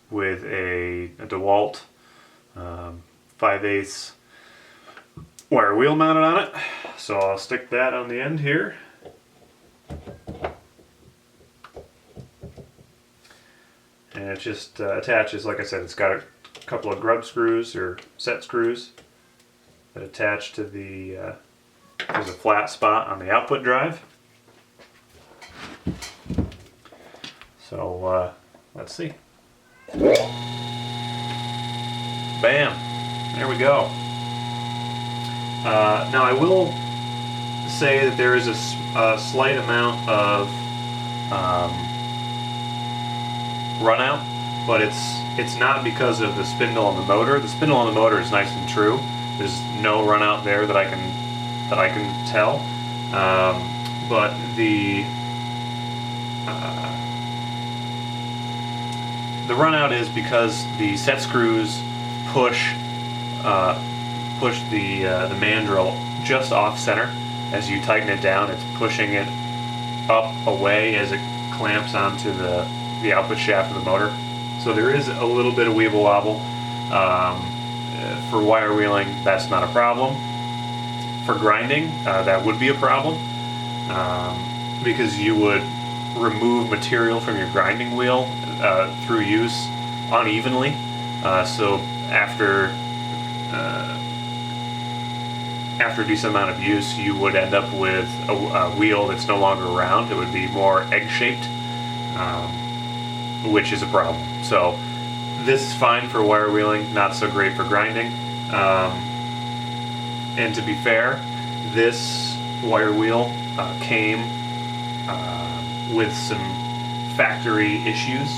with a DeWalt 5/8 wire wheel mounted on it. So I'll stick that on the end here. And it just attaches, like I said, it's got a couple of grub screws or set screws that attach to the, there's a flat spot on the output drive. So let's see. Bam, there we go. Now I will say that there is a slight amount of run out, but it's not because of the spindle on the motor. The spindle on the motor is nice and true. There's no run out there that I can tell. But the run out is because the set screws push the mandrel just off center. As you tighten it down, it's pushing it up away as it clamps onto the output shaft of the motor. So there is a little bit of weeble wobble. For wire wheeling, that's not a problem. For grinding, that would be a problem, because you would remove material from your grinding wheel through use unevenly. So after a decent amount of use, you would end up with a wheel that's no longer round. It would be more egg-shaped, which is a problem. So this is fine for wire wheeling, not so great for grinding. And to be fair, this wire wheel came with some factory issues.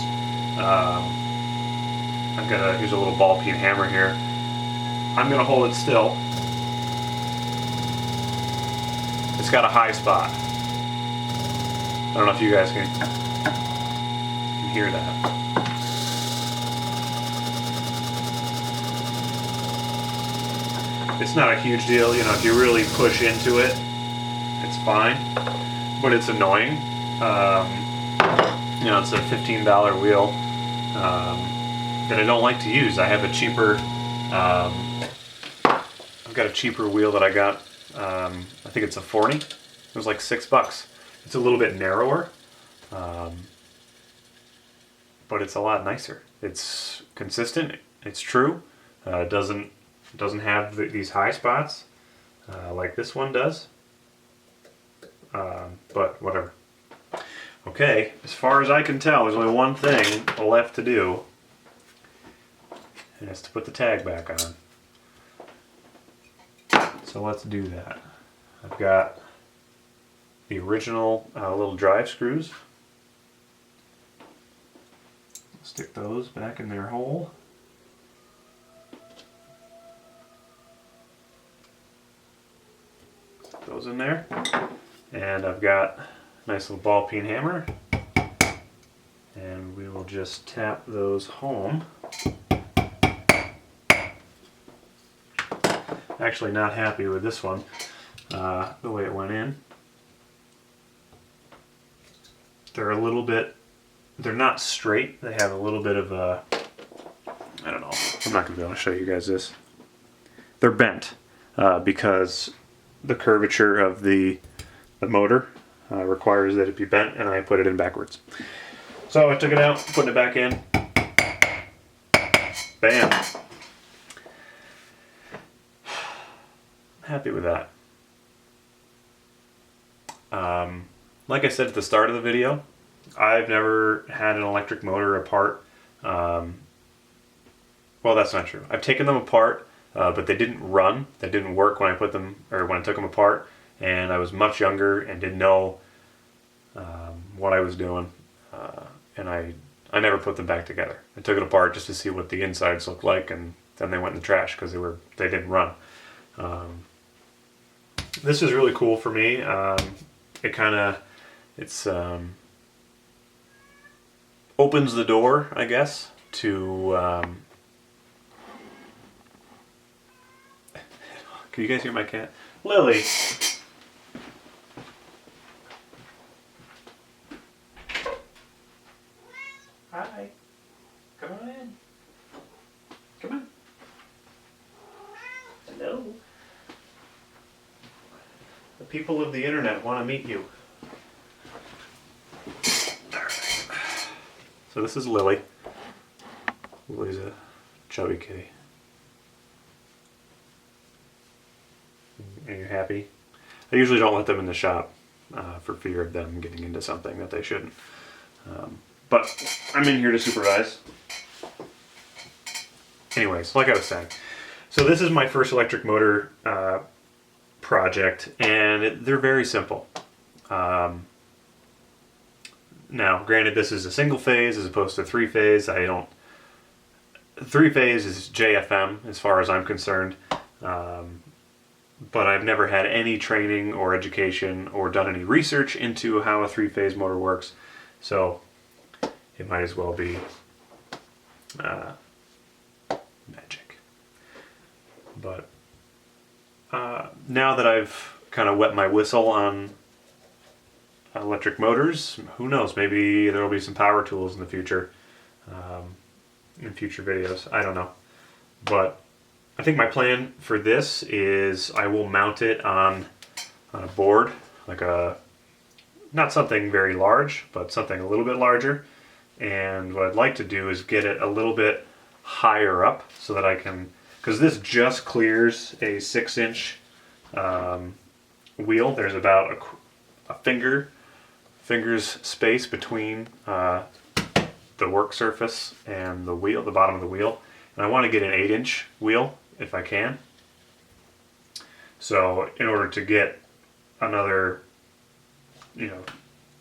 Here's a little ball peen hammer here. I'm gonna hold it still. It's got a high spot. I don't know if you guys can hear that. It's not a huge deal, you know, if you really push into it, it's fine, but it's annoying. You know, it's a $15 wheel that I don't like to use. I have a cheaper, I've got a cheaper wheel that I got, I think it's a 40. It was like $6. It's a little bit narrower, but it's a lot nicer. It's consistent, it's true, it doesn't have these high spots like this one does, but whatever. Okay, as far as I can tell, there's only one thing left to do, and it's to put the tag back on. So let's do that. I've got the original little drive screws. Stick those back in their hole. Stick those in there. And I've got a nice little ball peen hammer. And we will just tap those home. Actually not happy with this one, the way it went in. They're a little bit, they're not straight, they have a little bit of a, I don't know, I'm not going to be able to show you guys this. They're bent because the curvature of the motor requires that it be bent, and I put it in backwards. So I took it out, putting it back in, bam. Happy with that. Like I said at the start of the video, I've never had an electric motor apart. Well, that's not true. I've taken them apart, but they didn't run. They didn't work when I put them, or when I took them apart, and I was much younger and didn't know what I was doing, and I never put them back together. I took it apart just to see what the insides looked like, and then they went in the trash because they didn't run. This is really cool for me. It's opens the door, I guess, to can you guys hear my cat? Lily! Hi. Come on in. Come on. Hello. people of the internet want to meet you. So this is Lily. Lily's a chubby kitty. Are you happy? I usually don't let them in the shop for fear of them getting into something that they shouldn't. But I'm in here to supervise. Anyways, like I was saying, so this is my first electric motor project, and they're very simple. Now, granted, this is a single phase as opposed to three phase. Three phase is JFM as far as I'm concerned, but I've never had any training or education or done any research into how a three phase motor works, so it might as well be magic. But now that I've kind of wet my whistle on electric motors, who knows, maybe there will be some power tools in the future, in future videos, I don't know. But I think my plan for this is I will mount it on a board, like not something very large, but something a little bit larger. And what I'd like to do is get it a little bit higher up so that I can, because this just clears a 6-inch wheel. There's about a finger's space between the work surface and the wheel, the bottom of the wheel. And I want to get an 8-inch wheel if I can. So in order to get another,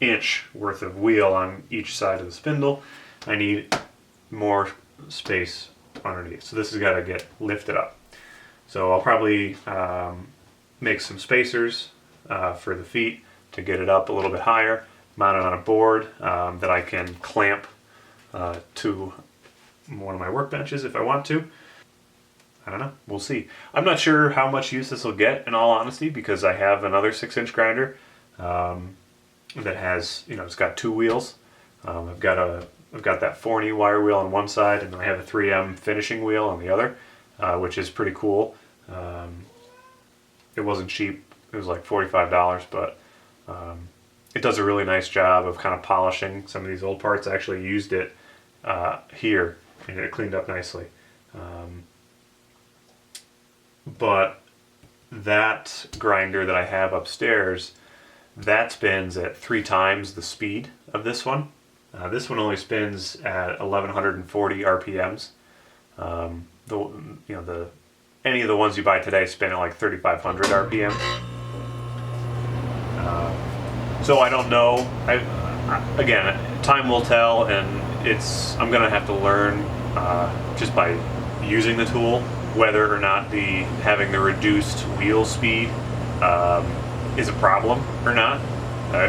inch worth of wheel on each side of the spindle, I need more space underneath. So this has got to get lifted up. So I'll probably make some spacers for the feet to get it up a little bit higher, mount it on a board that I can clamp to one of my workbenches if I want to. I don't know, we'll see. I'm not sure how much use this will get, in all honesty, because I have another 6-inch grinder that has, it's got 2 wheels. I've got that 4 wire wheel on one side, and then I have a 3M finishing wheel on the other, which is pretty cool. It wasn't cheap; it was like $45, but it does a really nice job of kind of polishing some of these old parts. I actually used it here, and it cleaned up nicely. But that grinder that I have upstairs, that spins at 3 times the speed of this one. This one only spins at 1140 RPMs. Any of the ones you buy today spin at like 3500 RPM. So I don't know. Again, time will tell, and I'm gonna have to learn just by using the tool whether or not having the reduced wheel speed is a problem or not.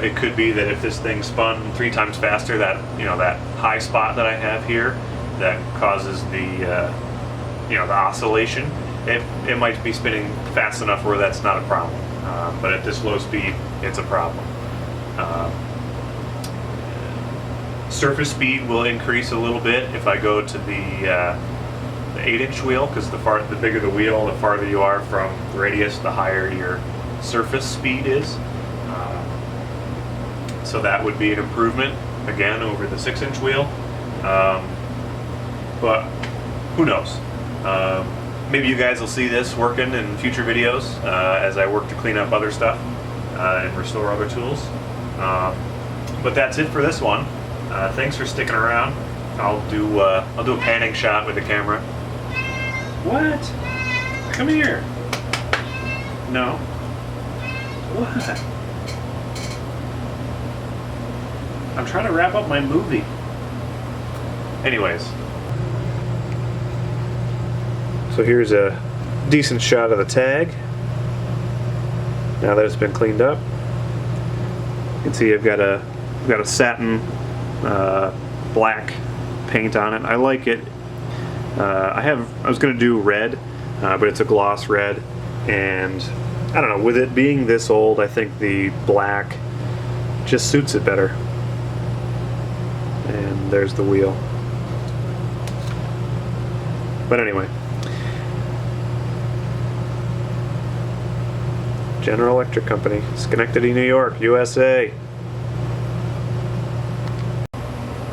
It could be that if this thing spun 3 times faster, that that high spot that I have here that causes the oscillation, it might be spinning fast enough where that's not a problem. But at this low speed, it's a problem. Surface speed will increase a little bit if I go to the 8-inch wheel, because the bigger the wheel, the farther you are from the radius, the higher your surface speed is. So that would be an improvement, again, over the 6-inch wheel. But who knows? Maybe you guys will see this working in future videos as I work to clean up other stuff and restore other tools. But that's it for this one. Thanks for sticking around. I'll do a panning shot with the camera. What? Come here. No. What? I'm trying to wrap up my movie. Anyways. So here's a decent shot of the tag. Now that it's been cleaned up. You can see I've got a satin black paint on it. I like it. I was going to do red, but it's a gloss red, and I don't know, with it being this old, I think the black just suits it better. And there's the wheel. But anyway, General Electric Company, Schenectady, New York, USA.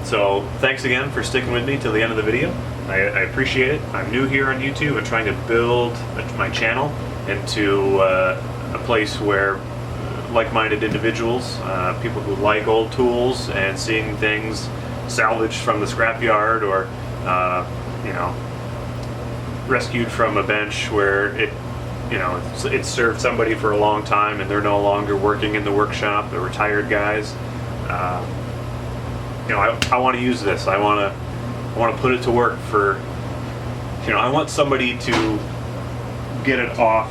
So thanks again for sticking with me till the end of the video. I appreciate it. I'm new here on YouTube and trying to build my channel into a place where like-minded individuals, people who like old tools and seeing things salvaged from the scrapyard or you know, rescued from a bench where it served somebody for a long time and they're no longer working in the workshop. They're retired guys. I want to use this. I want to put it to work for. I want somebody to get it off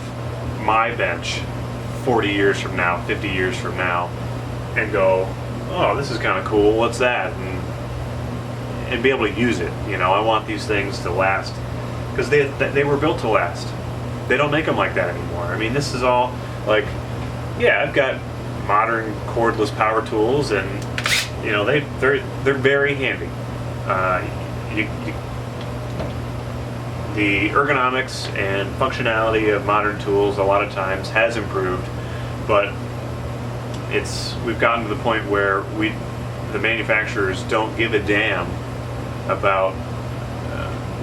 my bench 40 years from now, 50 years from now, and go, oh, this is kind of cool. What's that? And be able to use it. I want these things to last because they were built to last. They don't make them like that anymore. I mean, this is all like, yeah, I've got modern cordless power tools, and they're very handy. The ergonomics and functionality of modern tools a lot of times has improved, but we've gotten to the point where the manufacturers don't give a damn about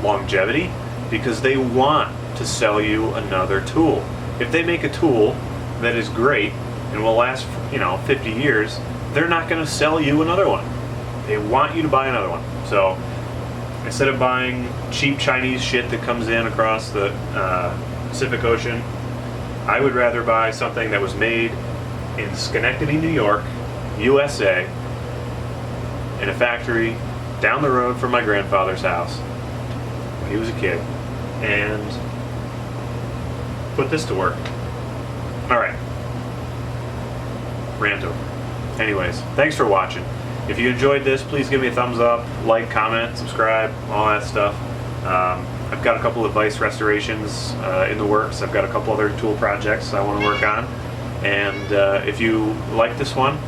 longevity because they want to sell you another tool. If they make a tool that is great and will last 50 years, they're not going to sell you another one. They want you to buy another one. So instead of buying cheap Chinese shit that comes in across the Pacific Ocean, I would rather buy something that was made in Schenectady, New York, USA, in a factory down the road from my grandfather's house when he was a kid, and put this to work. Alright. Rant over. Anyways, thanks for watching. If you enjoyed this, please give me a thumbs up, like, comment, subscribe, all that stuff. I've got a couple of vise restorations in the works. I've got a couple other tool projects I want to work on. And if you like this one,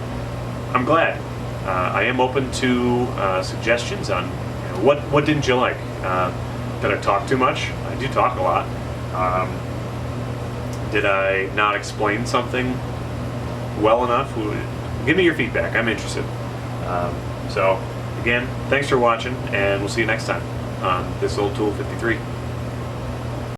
I'm glad. I am open to suggestions on what didn't you like. Did I talk too much? I do talk a lot. Did I not explain something well enough? Give me your feedback. I'm interested. So again, thanks for watching, and we'll see you next time on This Old Tool 53.